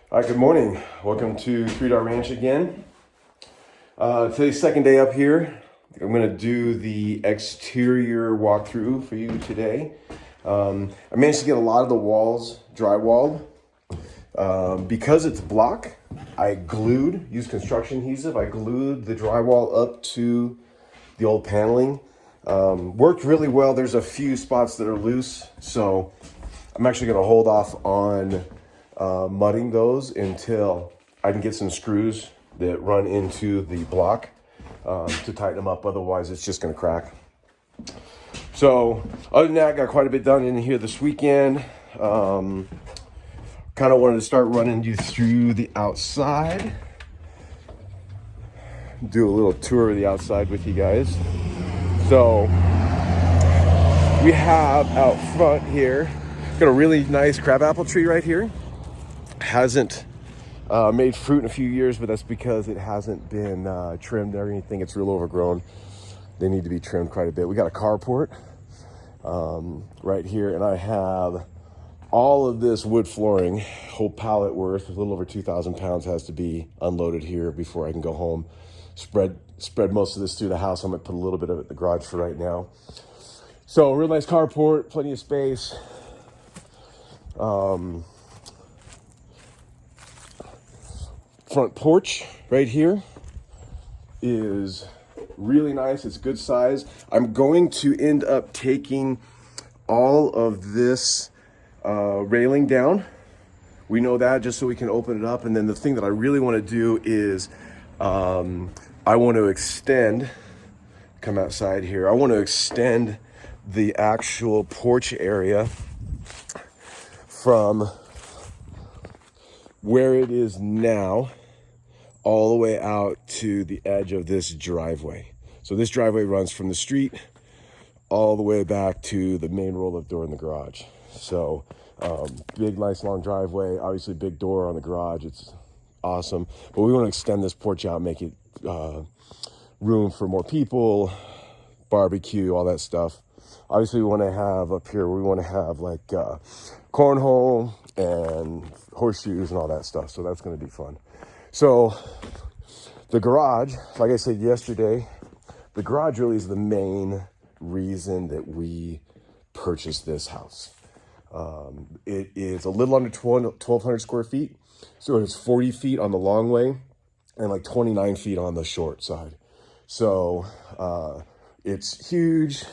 All right, good morning. Welcome to Three Darr Ranch again. Today's second day up here. I'm going to do the exterior walkthrough for you today. I managed to get a lot of the walls drywalled. Because it's block, I used construction adhesive. I glued the drywall up to the old paneling. Worked really well. There's a few spots that are loose, so I'm actually going to hold off on mudding those until I can get some screws that run into the block to tighten them up. Otherwise, it's just going to crack. So other than that, got quite a bit done in here this weekend. Kind of wanted to start running you through the outside. Do a little tour of the outside with you guys. So we have out front here, got a really nice crabapple tree right here. Hasn't made fruit in a few years, but that's because it hasn't been trimmed or anything. It's real overgrown. They need to be trimmed quite a bit. We got a carport right here, and I have all of this wood flooring, whole pallet worth, a little over 2,000 pounds, has to be unloaded here before I can go home. Spread most of this through the house. I'm gonna put a little bit of it in the garage for right now. So real nice carport, plenty of space. Front porch right here is really nice. It's a good size. I'm going to end up taking all of this railing down. We know that, just so we can open it up. And then the thing that I really want to do is I want to extend, come outside here, I want to extend the actual porch area from where it is now all the way out to the edge of this driveway. So this driveway runs from the street all the way back to the main roll-up door in the garage. So big, nice, long driveway, obviously big door on the garage. It's awesome. But we want to extend this porch out, make it room for more people, barbecue, all that stuff. Obviously, we want to have up here, we want to have like cornhole and horseshoes and all that stuff. So that's going to be fun. So the garage, like I said yesterday, the garage really is the main reason that we purchased this house. It is a little under 1,200 square feet. So it's 40 feet on the long way and like 29 feet on the short side. So it's huge.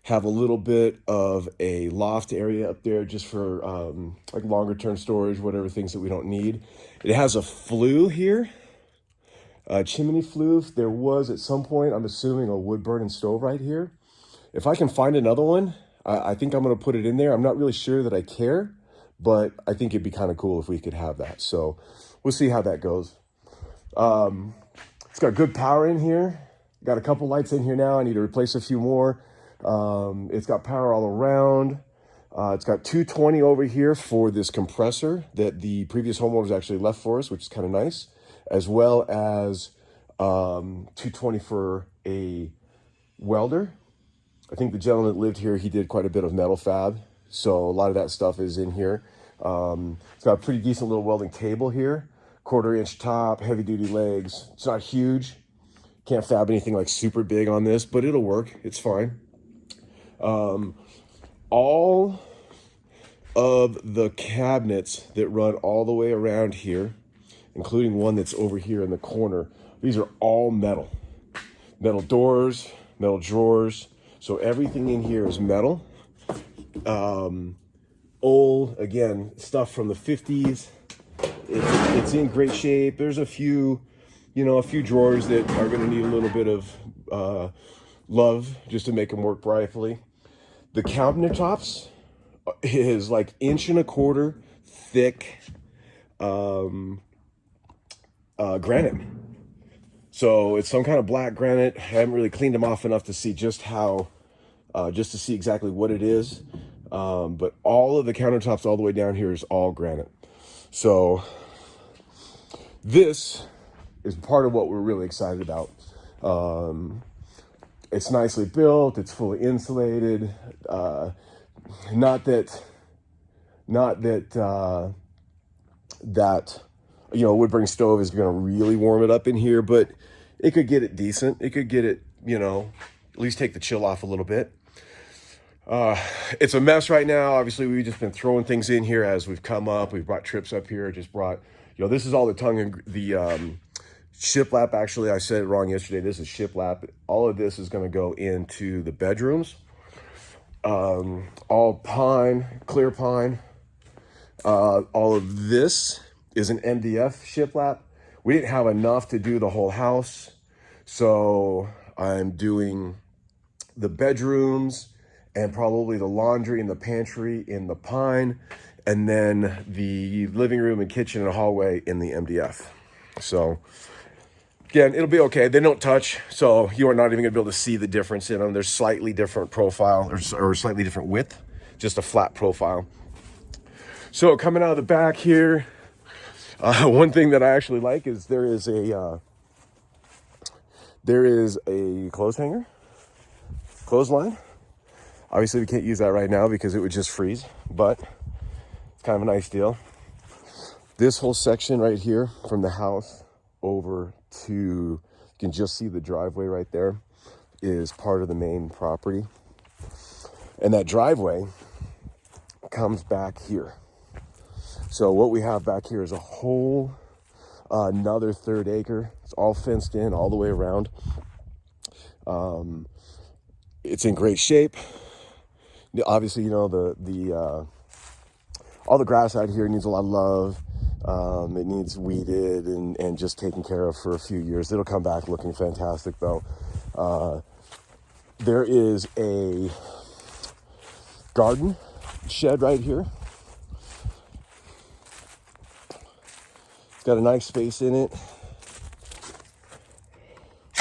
Have a little bit of a loft area up there just for like longer term storage, whatever things that we don't need. It has a flue here, a chimney flue. There was at some point, I'm assuming, a wood burning stove right here. If I can find another one, I think I'm going to put it in there. I'm not really sure that I care, but I think it'd be kind of cool if we could have that. So we'll see how that goes. It's got good power in here. Got a couple lights in here now. I need to replace a few more. It's got power all around. It's got 220 over here for this compressor that the previous homeowners actually left for us, which is kind of nice, as well as 220 for a welder. I think the gentleman that lived here, he did quite a bit of metal fab, so a lot of that stuff is in here. It's got a pretty decent little welding table here, 1/4 inch top, heavy duty legs. It's not huge. Can't fab anything like super big on this, but it'll work. It's fine. All of the cabinets that run all the way around here, including one that's over here in the corner, these are all metal. Metal doors, metal drawers. So everything in here is metal. Old, again, stuff from the 50s. It's in great shape. There's a few drawers that are going to need a little bit of love just to make them work properly. The countertops is like 1.25 inch thick granite. So it's some kind of black granite. I haven't really cleaned them off enough to see just to see exactly what it is. But all of the countertops all the way down here is all granite. So this is part of what we're really excited about. It's nicely built. It's fully insulated. Not that that, a wood burning stove is going to really warm it up in here, but it could get it decent. It could get it, at least take the chill off a little bit. It's a mess right now. Obviously, we've just been throwing things in here as we've come up. We've brought trips up here. Just brought, this is all the shiplap. Actually, I said it wrong yesterday. This is shiplap. All of this is going to go into the bedrooms. All pine, clear pine. All of this is an MDF shiplap. We didn't have enough to do the whole house, so I'm doing the bedrooms and probably the laundry and the pantry in the pine, and then the living room and kitchen and hallway in the MDF. So again, it'll be okay. They don't touch, so you are not even gonna be able to see the difference in them. There's slightly different profile or slightly different width, just a flat profile. So coming out of the back here, one thing that I actually like is there is a clothesline. Obviously, we can't use that right now because it would just freeze, but it's kind of a nice deal. This whole section right here from the house over to, you can just see the driveway right there, is part of the main property. And that driveway comes back here. So what we have back here is a whole another 1/3 acre. It's all fenced in all the way around. It's in great shape. Obviously, all the grass out here needs a lot of love. It needs weeded and just taken care of for a few years. It'll come back looking fantastic though. There is a garden shed right here. It's got a nice space in it.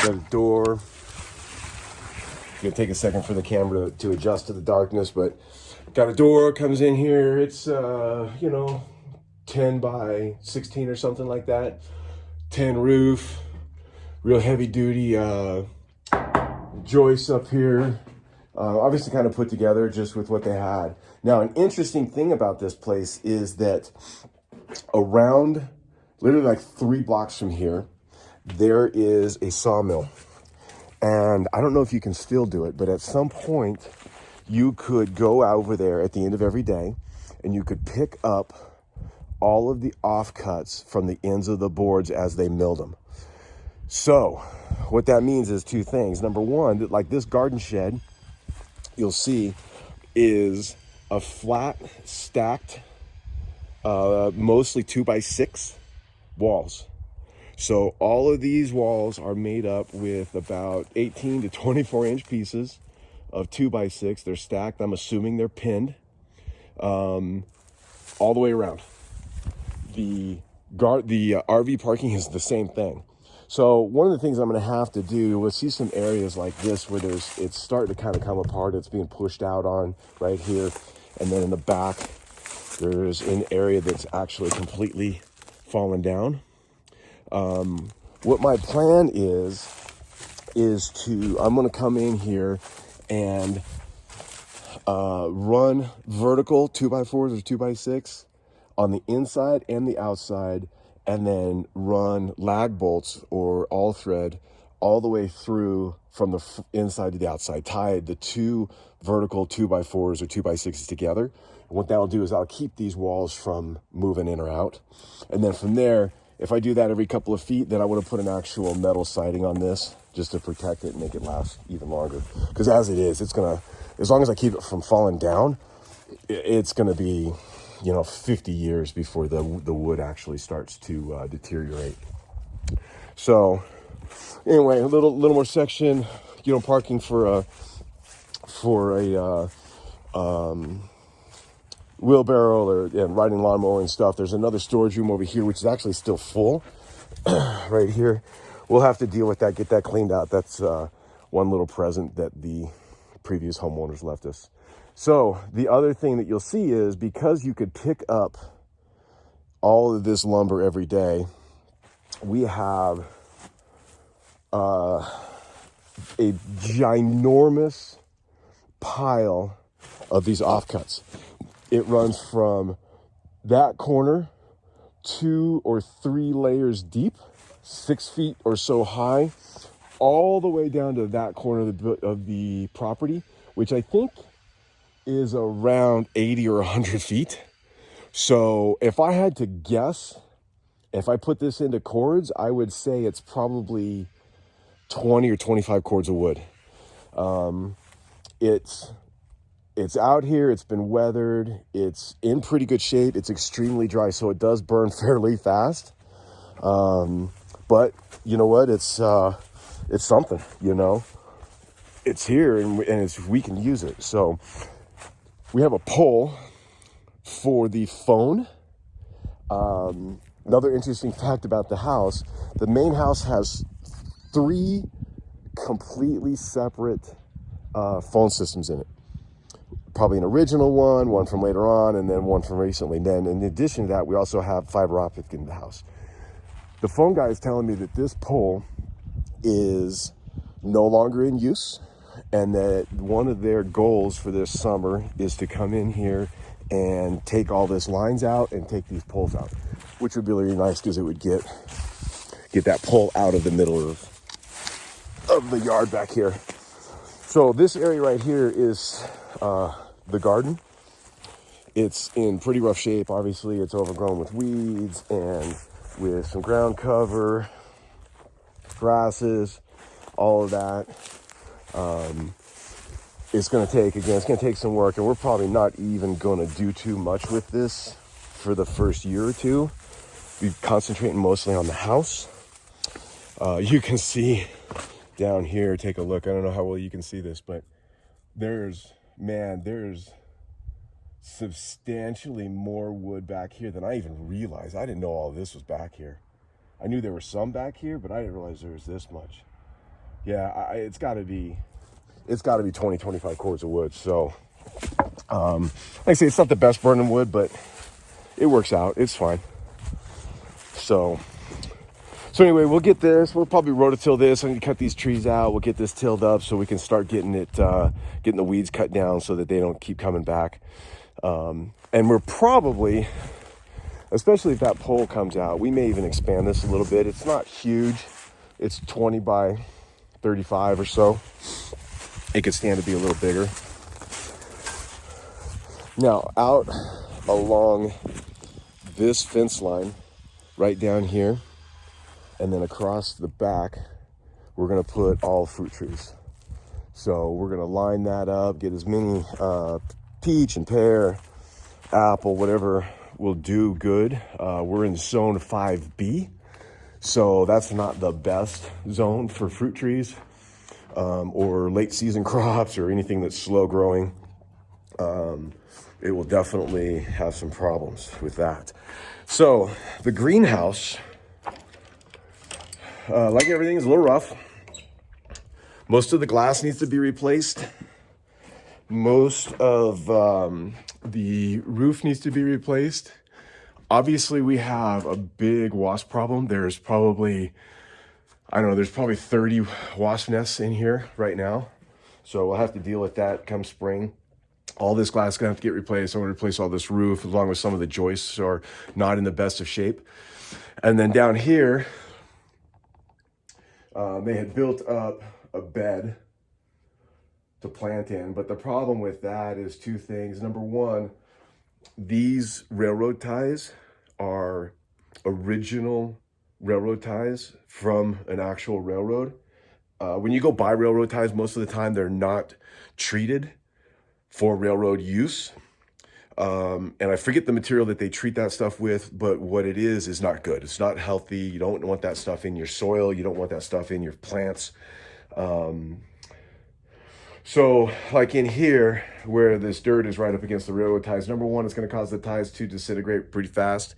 Got a door. It's gonna take a second for the camera to adjust to the darkness, but got a door, comes in here. It's 10 by 16 or something like that. 10 roof, real heavy duty joists up here. Obviously kind of put together just with what they had. Now, an interesting thing about this place is that around, literally like 3 blocks from here, there is a sawmill. And I don't know if you can still do it, but at some point you could go over there at the end of every day and you could pick up all of the offcuts from the ends of the boards as they milled them. So what that means is 2 things. Number one, that like this garden shed, you'll see, is a flat stacked, mostly 2x6 walls. So all of these walls are made up with about 18 to 24 inch pieces of 2x6. They're stacked. I'm assuming they're pinned all the way around. The RV parking is the same thing. So one of the things I'm going to have to do, we'll see some areas like this where it's starting to kind of come apart. It's being pushed out on right here. And then in the back, there's an area that's actually completely fallen down. What my plan is I'm going to come in here and run vertical 2x4s or 2x6 on the inside and the outside, and then run lag bolts or all thread all the way through from the inside to the outside, tie the 2 vertical 2x4s or 2x6s together. And what that'll do is I'll keep these walls from moving in or out. And then from there, if I do that every couple of feet, then I would have put an actual metal siding on this just to protect it and make it last even longer. Because as it is, it's gonna, as long as I keep it from falling down, it's gonna be, 50 years before the wood actually starts to deteriorate. So anyway, a little more section, parking for a wheelbarrow and riding lawnmower and stuff. There's another storage room over here, which is actually still full right here. We'll have to deal with that, get that cleaned out. That's one little present that the previous homeowners left us. So the other thing that you'll see is, because you could pick up all of this lumber every day, we have a ginormous pile of these offcuts. It runs from that corner 2 or 3 layers deep, 6 feet or so high, all the way down to that corner of the property, which I think is around 80 or 100 feet. So if I had to guess, if I put this into cords, I would say it's probably 20 or 25 cords of wood. It's out here, it's been weathered, it's in pretty good shape, it's extremely dry, so it does burn fairly fast. But you know what, it's something, you know. It's here and we can use it. So we have a pole for the phone. Another interesting fact about the house, the main house has 3 completely separate phone systems in it. Probably an original one from later on, and then one from recently. Then in addition to that, we also have fiber optic in the house. The phone guy is telling me that this pole is no longer in use, and that one of their goals for this summer is to come in here and take all this lines out and take these poles out, which would be really nice because it would get that pole out of the middle of the yard back here. So this area right here is the garden. It's in pretty rough shape. Obviously, it's overgrown with weeds and with some ground cover, grasses, all of that. It's going to take some work, and we're probably not even going to do too much with this for the first year or two. We're concentrating mostly on the house. You can see down here, take a look. I don't know how well you can see this, but there's substantially more wood back here than I even realized. I didn't know all this was back here. I knew there was some back here, but I didn't realize there was this much. Yeah, it's got to be 20, 25 cords of wood. So, like I say, it's not the best burning wood, but it works out. It's fine. So anyway, we'll get this. We'll probably rototill this. I need to cut these trees out. We'll get this tilled up so we can start getting the weeds cut down so that they don't keep coming back. And we're probably, especially if that pole comes out, we may even expand this a little bit. It's not huge. It's 20 by 35 or so. It could stand to be a little bigger. Now, out along this fence line, right down here, and then across the back, we're going to put all fruit trees. So we're going to line that up, get as many peach and pear, apple, whatever will do good. We're in zone 5B, so that's not the best zone for fruit trees or late season crops or anything that's slow growing. It will definitely have some problems with that. So the greenhouse, like everything, is a little rough. Most of the glass needs to be replaced. Most of the roof needs to be replaced. Obviously, we have a big wasp problem. There's probably 30 wasp nests in here right now. So we'll have to deal with that come spring. All this glass is going to have to get replaced. I'm going to replace all this roof, along with some of the joists are not in the best of shape. And then down here, they had built up a bed to plant in, but the problem with that is 2 things. Number one, these railroad ties are original railroad ties from an actual railroad. When you go buy railroad ties, most of the time they're not treated for railroad use. And I forget the material that they treat that stuff with, but what it is not good. It's not healthy. You don't want that stuff in your soil. You don't want that stuff in your plants. So like in here, where this dirt is right up against the railroad ties, number one, it's going to cause the ties to disintegrate pretty fast.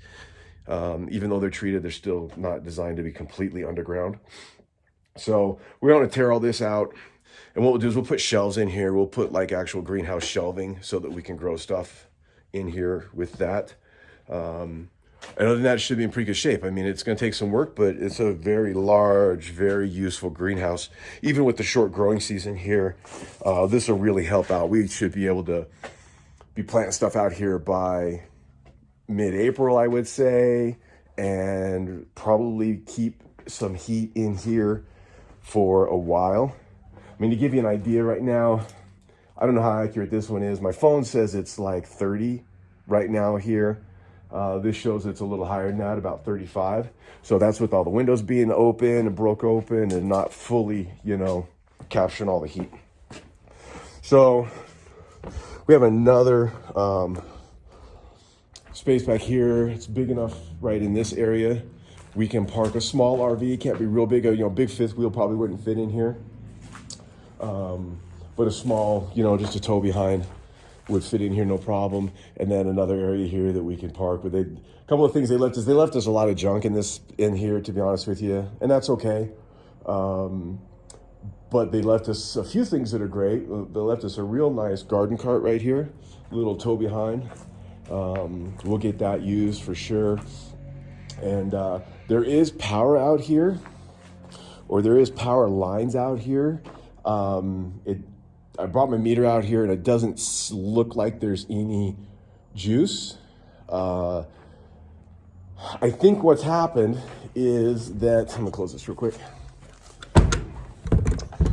Even though they're treated, they're still not designed to be completely underground. So we're going to tear all this out. And what we'll do is we'll put shelves in here. We'll put like actual greenhouse shelving so that we can grow stuff in here with that. And other than that, it should be in pretty good shape. I mean, it's going to take some work, but it's a very large, very useful greenhouse. Even with the short growing season here, this will really help out. We should be able to be planting stuff out here by mid-April, I would say, and probably keep some heat in here for a while. I mean, to give you an idea right now, I don't know how accurate this one is. My phone says it's like 30 right now here. This shows it's a little higher than that, about 35. So that's with all the windows being open and broke open and not fully, capturing all the heat. So we have another space back here. It's big enough right in this area. We can park a small RV. It can't be real big. Big fifth wheel probably wouldn't fit in here. But a small, just a tow behind would fit in here, no problem. And then another area here that we can park. But a couple of things they left us a lot of junk in here, to be honest with you, and that's okay. But they left us a few things that are great. They left us a real nice garden cart right here, little tow behind. We'll get that used for sure. And there is power out here, or there is power lines out here. I brought my meter out here and it doesn't look like there's any juice. I think what's happened is that, I'm gonna close this real quick.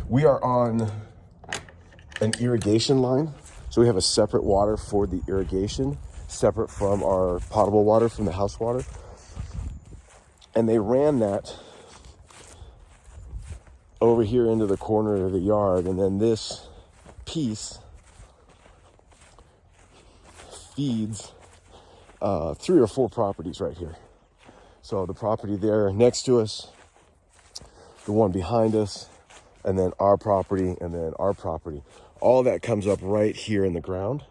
We are on an irrigation line. So we have a separate water for the irrigation, separate from our potable water from the house water. And they ran that over here into the corner of the yard, and then this piece feeds 3 or 4 properties right here. So the property there next to us, the one behind us, and then our property, and then our property. All that comes up right here in the ground.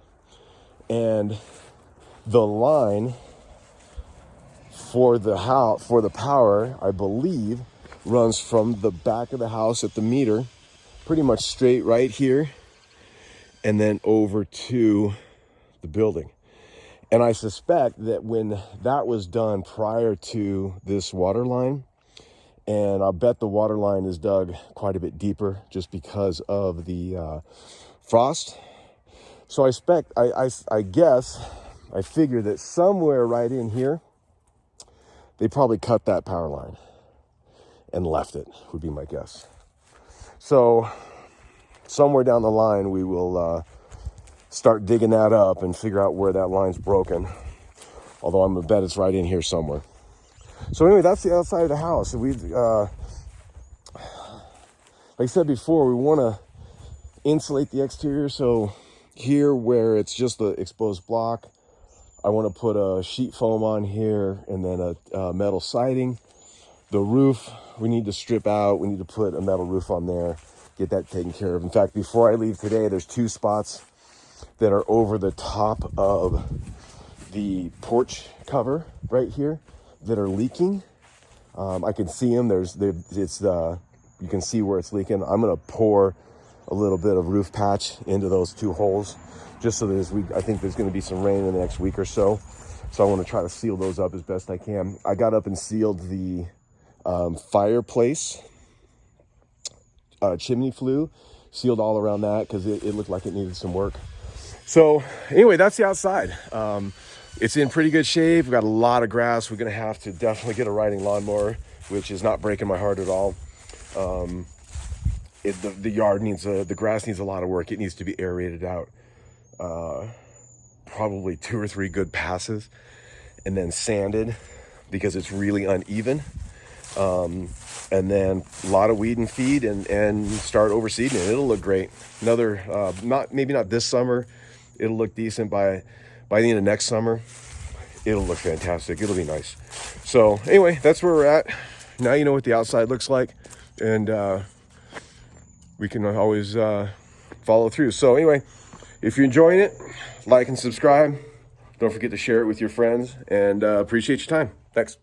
And the line for the house, for the power, I believe, runs from the back of the house at the meter, pretty much straight right here, and then over to the building. And I suspect that when that was done prior to this water line, and I'll bet the water line is dug quite a bit deeper just because of the frost. So I guess, I figure that somewhere right in here, they probably cut that power line and left it, would be my guess. So somewhere down the line, we will start digging that up and figure out where that line's broken. Although I'm gonna bet it's right in here somewhere. So anyway, that's the outside of the house. We've, like I said before, we wanna insulate the exterior. So here where it's just the exposed block, I wanna put a sheet foam on here and then a metal siding. The roof, we need to strip out. We need to put a metal roof on there, get that taken care of. In fact, before I leave today, there's 2 spots that are over the top of the porch cover right here that are leaking. I can see them. You can see where it's leaking. I'm gonna pour a little bit of roof patch into those 2 holes, just so that I think there's gonna be some rain in the next week or so. So I wanna try to seal those up as best I can. I got up and sealed the fireplace chimney flue, sealed all around that because it looked like it needed some work. So anyway, that's the outside. It's in pretty good shape. We've got a lot of grass. We're gonna have to definitely get a riding lawnmower, which is not breaking my heart at all. The yard needs the grass needs a lot of work. It needs to be aerated out. Probably 2 or 3 good passes, and then sanded because it's really uneven. And then a lot of weed and feed and start overseeding it. It'll look great. Another, maybe not this summer. It'll look decent by the end of next summer. It'll look fantastic. It'll be nice. So anyway, that's where we're at. Now you know what the outside looks like, and we can always follow through. So anyway, if you're enjoying it, like and subscribe. Don't forget to share it with your friends, and appreciate your time. Thanks.